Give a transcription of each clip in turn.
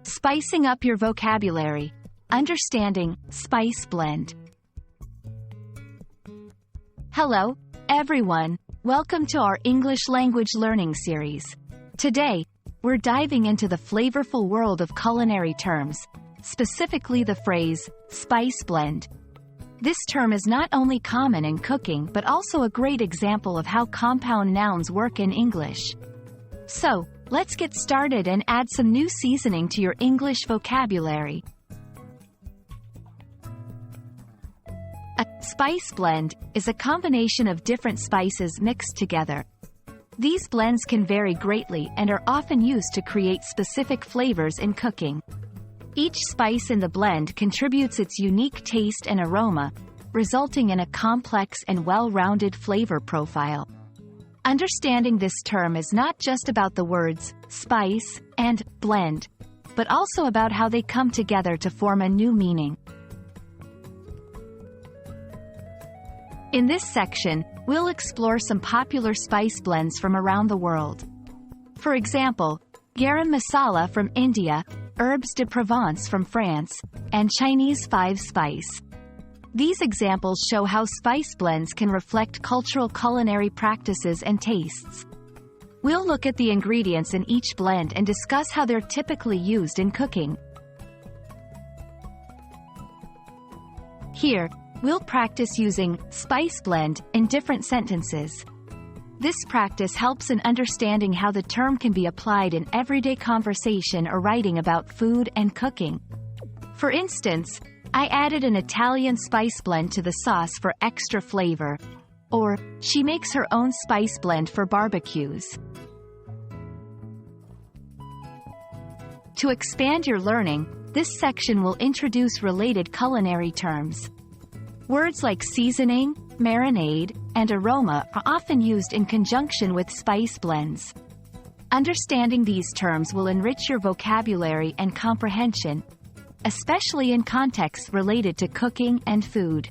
Spicing up your vocabulary. Understanding spice blend. Hello, everyone. Welcome to our English language learning series. Today, we're diving into the flavorful world of culinary terms, specifically the phrase, spice blend. This term is not only common in cooking but also a great example of how compound nouns work in English. So, let's get started and add some new seasoning to your English vocabulary. A spice blend is a combination of different spices mixed together. These blends can vary greatly and are often used to create specific flavors in cooking. Each spice in the blend contributes its unique taste and aroma, resulting in a complex and well-rounded flavor profile. Understanding this term is not just about the words spice and blend, but also about how they come together to form a new meaning. In this section, we'll explore some popular spice blends from around the world. For example, garam masala from India, herbes de Provence from France, and Chinese five-spice. These examples show how spice blends can reflect cultural culinary practices and tastes. We'll look at the ingredients in each blend and discuss how they're typically used in cooking. Here, we'll practice using spice blend in different sentences. This practice helps in understanding how the term can be applied in everyday conversation or writing about food and cooking. For instance, I added an Italian spice blend to the sauce for extra flavor. Or, she makes her own spice blend for barbecues. To expand your learning, this section will introduce related culinary terms. Words like seasoning, marinade, and aroma are often used in conjunction with spice blends. Understanding these terms will enrich your vocabulary and comprehension, especially in contexts related to cooking and food.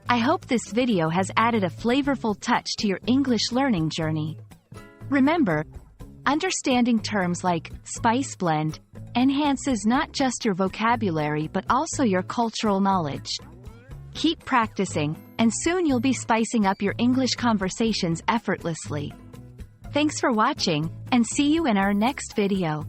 I hope this video has added a flavorful touch to your English learning journey. Remember, understanding terms like spice blend enhances not just your vocabulary but also your cultural knowledge. Keep practicing, and soon you'll be spicing up your English conversations effortlessly. Thanks for watching, and see you in our next video.